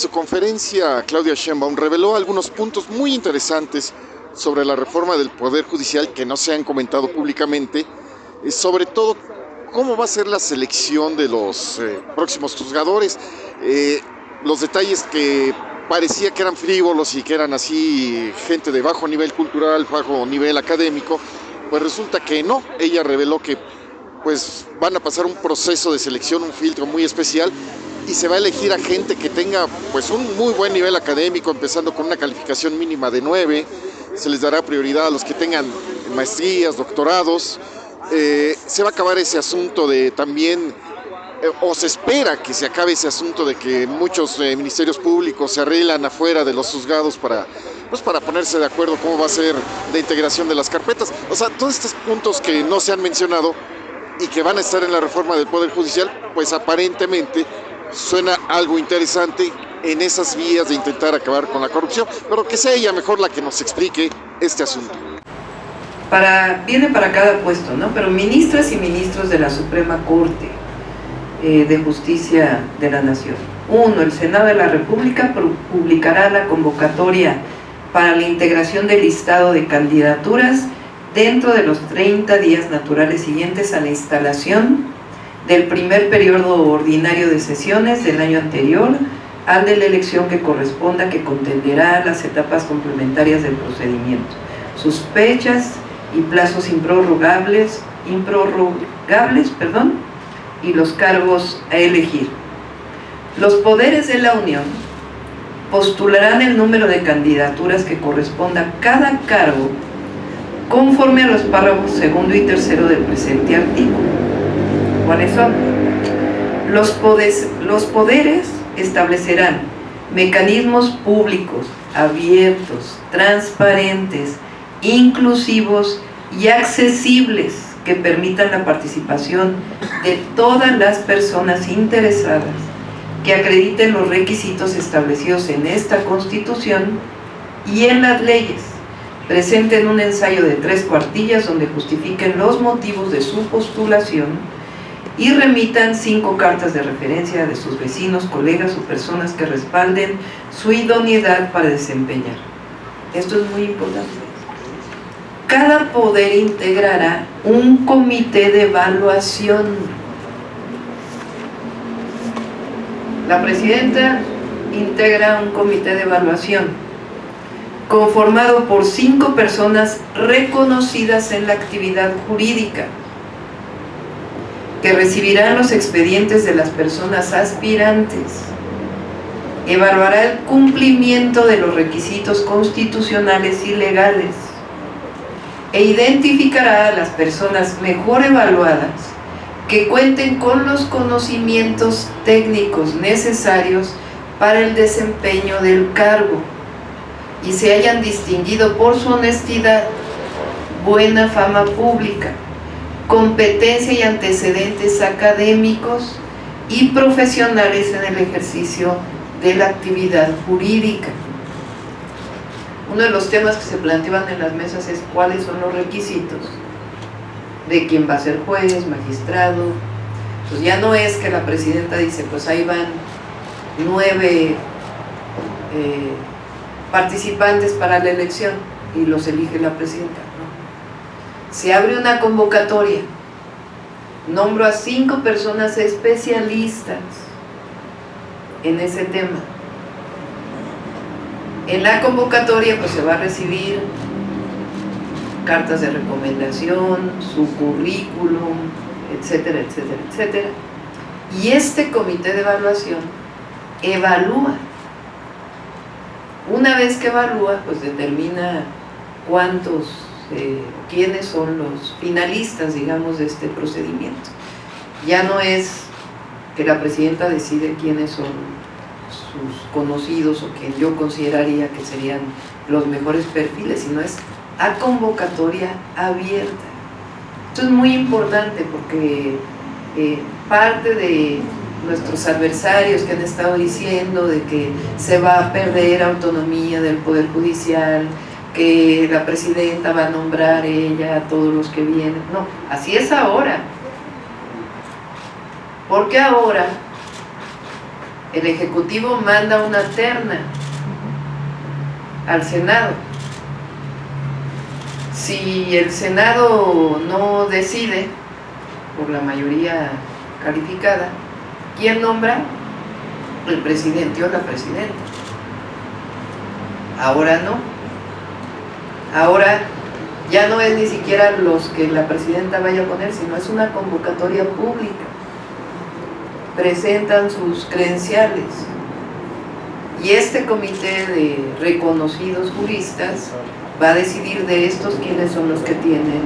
su conferencia, Claudia Sheinbaum reveló algunos puntos muy interesantes sobre la reforma del Poder Judicial que no se han comentado públicamente, sobre todo cómo va a ser la selección de los próximos juzgadores, eh, los detalles que parecía que eran frívolos y que eran así gente de bajo nivel cultural, bajo nivel académico, pues resulta que no. Ella reveló que pues van a pasar un proceso de selección, un filtro muy especial, y se va a elegir a gente que tenga pues un muy buen nivel académico, empezando con una calificación mínima de 9. Se les dará prioridad a los que tengan maestrías, doctorados. Se va a acabar ese asunto de también, o se espera que se acabe ese asunto de que muchos ministerios públicos se arreglan afuera de los juzgados para ponerse de acuerdo cómo va a ser la integración de las carpetas. O sea, todos estos puntos que no se han mencionado y que van a estar en la reforma del Poder Judicial, pues aparentemente suena algo interesante en esas vías de intentar acabar con la corrupción, pero que sea ella mejor la que nos explique este asunto. Viene para cada puesto, ¿no? Pero ministras y ministros de la Suprema Corte de Justicia de la Nación. 1. El Senado de la República publicará la convocatoria para la integración del listado de candidaturas dentro de los 30 días naturales siguientes a la instalación del primer periodo ordinario de sesiones del año anterior al de la elección que corresponda, que contenderá las etapas complementarias del procedimiento, sus fechas y plazos improrrogables, y los cargos a elegir. Los poderes de la Unión postularán el número de candidaturas que corresponda a cada cargo conforme a los párrafos 2 y 3 del presente artículo. ¿Cuáles son? Los poderes establecerán mecanismos públicos, abiertos, transparentes, inclusivos y accesibles que permitan la participación de todas las personas interesadas que acrediten los requisitos establecidos en esta Constitución y en las leyes, presenten un ensayo de 3 cuartillas donde justifiquen los motivos de su postulación y remitan 5 cartas de referencia de sus vecinos, colegas o personas que respalden su idoneidad para desempeñar. Esto es muy importante. Cada poder integrará un comité de evaluación. La presidenta integra un comité de evaluación conformado por 5 personas reconocidas en la actividad jurídica, que recibirán los expedientes de las personas aspirantes, evaluará el cumplimiento de los requisitos constitucionales y legales e identificará a las personas mejor evaluadas que cuenten con los conocimientos técnicos necesarios para el desempeño del cargo y se hayan distinguido por su honestidad, buena fama pública, competencia y antecedentes académicos y profesionales en el ejercicio de la actividad jurídica. Uno de los temas que se planteaban en las mesas es cuáles son los requisitos de quién va a ser juez, magistrado. Pues ya no es que la presidenta dice, pues ahí van 9 participantes para la elección y los elige la presidenta, ¿no? Se abre una convocatoria, nombro a 5 personas especialistas en ese tema. En la convocatoria pues se va a recibir cartas de recomendación, su currículum, etcétera, etcétera, etcétera. Y este comité de evaluación evalúa. Una vez que evalúa, pues determina quiénes son los finalistas, digamos, de este procedimiento. Ya no es que la presidenta decide quiénes son sus conocidos o quien yo consideraría que serían los mejores perfiles, sino es a convocatoria abierta. Esto es muy importante porque parte de nuestros adversarios que han estado diciendo de que se va a perder autonomía del Poder Judicial, que la presidenta va a nombrar ella a todos los que vienen. No, así es ahora. Porque ahora El Ejecutivo manda una terna al Senado. Si el Senado no decide por la mayoría calificada, ¿quién nombra? El presidente o la presidenta. Ahora no. Ahora ya no es ni siquiera los que la presidenta vaya a poner, sino es una convocatoria pública. Presentan sus credenciales y este comité de reconocidos juristas va a decidir de estos quiénes son los que tienen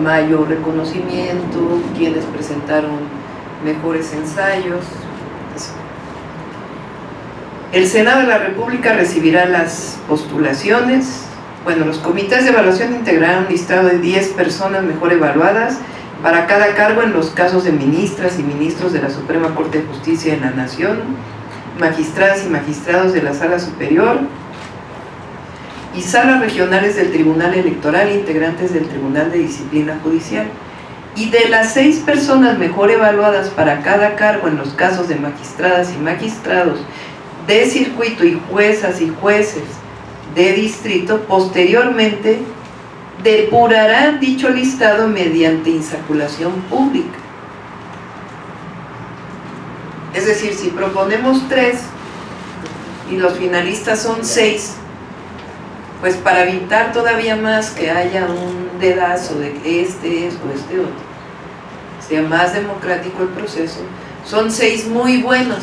mayor reconocimiento, quiénes presentaron mejores ensayos. El Senado de la República recibirá las postulaciones. Bueno, los comités de evaluación integrarán un listado de 10 personas mejor evaluadas para cada cargo en los casos de ministras y ministros de la Suprema Corte de Justicia de la Nación, magistradas y magistrados de la Sala Superior y salas regionales del Tribunal Electoral, integrantes del Tribunal de Disciplina Judicial. Y de las 6 personas mejor evaluadas para cada cargo en los casos de magistradas y magistrados de circuito y juezas y jueces de distrito, posteriormente depurarán dicho listado mediante insaculación pública. Es decir, si proponemos 3 y los finalistas son 6, pues para evitar todavía más que haya un dedazo de que este es o este otro, sea más democrático el proceso, son 6 muy buenos.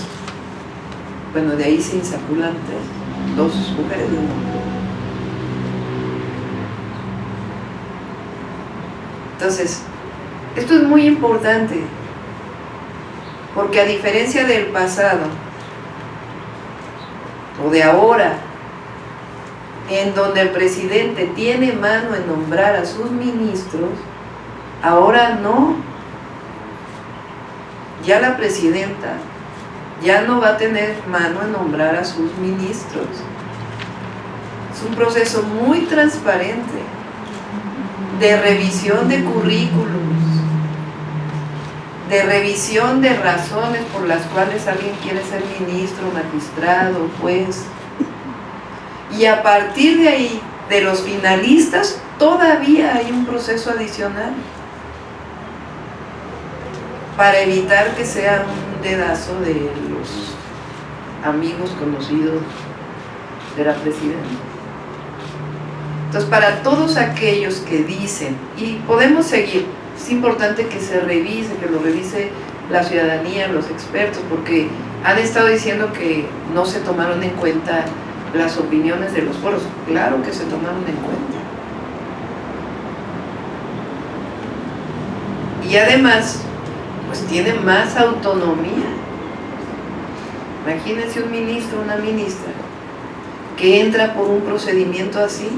Bueno, de ahí se insaculan 3, 2 mujeres y 1 hombre. Entonces, esto es muy importante, porque a diferencia del pasado, o de ahora, en donde el presidente tiene mano en nombrar a sus ministros, ahora no. Ya la presidenta ya no va a tener mano en nombrar a sus ministros. Es un proceso muy transparente, de revisión de currículums, de revisión de razones por las cuales alguien quiere ser ministro, magistrado, juez. Y a partir de ahí, de los finalistas, todavía hay un proceso adicional para evitar que sea un dedazo de los amigos conocidos de la presidenta. Entonces, para todos aquellos que dicen, y podemos seguir, es importante que se revise, que lo revise la ciudadanía, los expertos, porque han estado diciendo que no se tomaron en cuenta las opiniones de los foros. Claro que se tomaron en cuenta. Y además, pues tiene más autonomía. Imagínense un ministro, una ministra, que entra por un procedimiento así,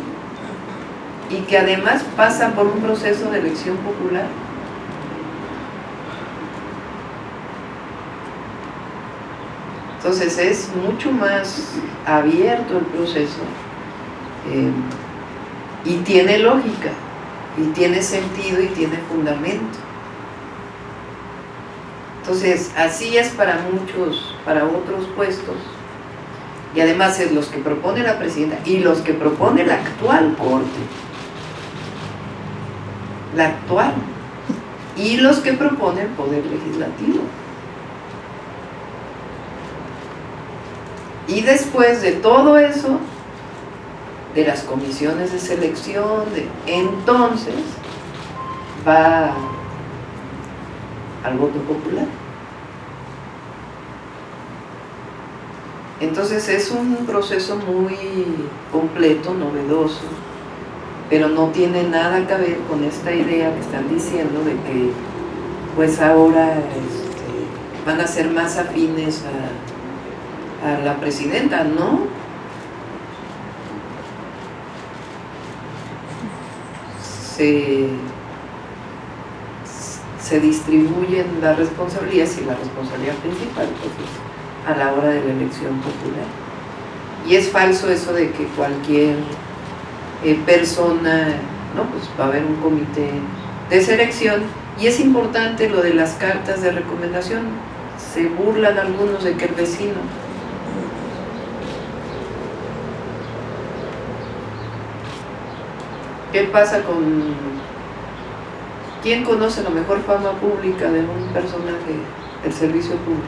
y que además pasa por un proceso de elección popular. Entonces es mucho más abierto el proceso, y tiene lógica, y tiene sentido, y tiene fundamento. Entonces así es para muchos, para otros puestos, y además es los que propone la presidenta y los que propone la actual Corte. La actual, y los que propone el Poder Legislativo. Y después de todo eso, de las comisiones de selección, entonces va al voto popular. Entonces es un proceso muy completo, novedoso, pero no tiene nada que ver con esta idea que están diciendo de que pues ahora van a ser más afines a la presidenta. No, se distribuyen las responsabilidades, y la responsabilidad principal pues es a la hora de la elección popular. Y es falso eso de que cualquier persona, no, pues va a haber un comité de selección. Y es importante lo de las cartas de recomendación. se burlan algunos de que el vecino. ¿Qué pasa con... ¿Quién conoce la mejor fama pública de un personaje del servicio público?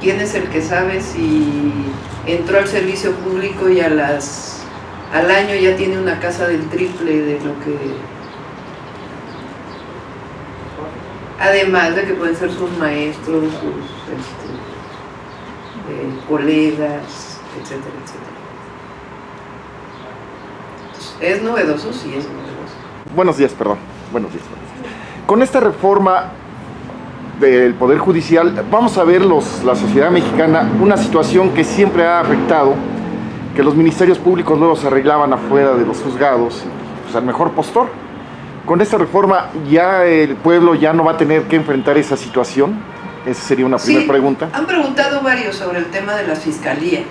¿Quién es el que sabe si entró al servicio público y al año ya tiene una casa del triple de lo que... Además de que pueden ser sus maestros, sus colegas, etcétera, etcétera. ¿Es novedoso? Sí, es novedoso. Buenos días, perdón. Buenos días. Con esta reforma del Poder Judicial, vamos a ver la sociedad mexicana una situación que siempre ha afectado, que los ministerios públicos luego se arreglaban afuera de los juzgados, pues al mejor postor. Con esta reforma ya el pueblo ya no va a tener que enfrentar esa situación. Esa sería una primera pregunta. Han preguntado varios sobre el tema de las fiscalías.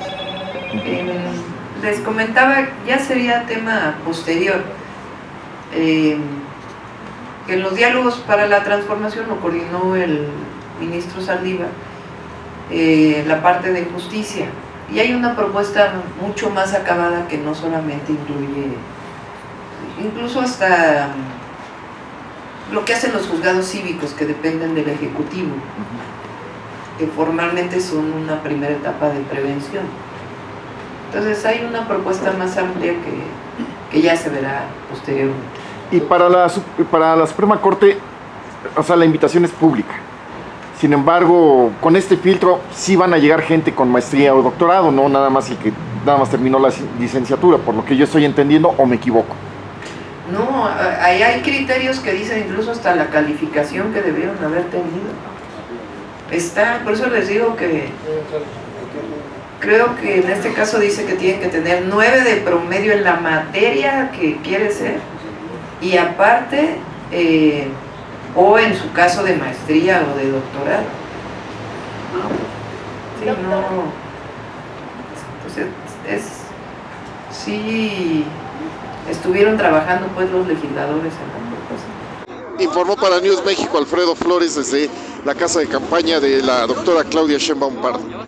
Les comentaba, ya sería tema posterior, que en los diálogos para la transformación lo coordinó el ministro Saldívar, la parte de justicia, y hay una propuesta mucho más acabada que no solamente incluye, incluso hasta lo que hacen los juzgados cívicos que dependen del Ejecutivo, que formalmente son una primera etapa de prevención. Entonces hay una propuesta más amplia que ya se verá posteriormente. Y para la Suprema Corte, o sea, la invitación es pública. Sin embargo, con este filtro sí van a llegar gente con maestría o doctorado, no nada más el que nada más terminó la licenciatura, por lo que yo estoy entendiendo, o me equivoco. No, ahí hay criterios que dicen incluso hasta la calificación que debieron haber tenido. Por eso les digo que creo que en este caso dice que tienen que tener 9 de promedio en la materia que quiere ser, y aparte, o en su caso de maestría o de doctorado. Sí, no. Entonces, sí estuvieron trabajando pues los legisladores en la propuesta. Informó para News México Alfredo Flores desde la casa de campaña de la doctora Claudia Sheinbaum Pardo.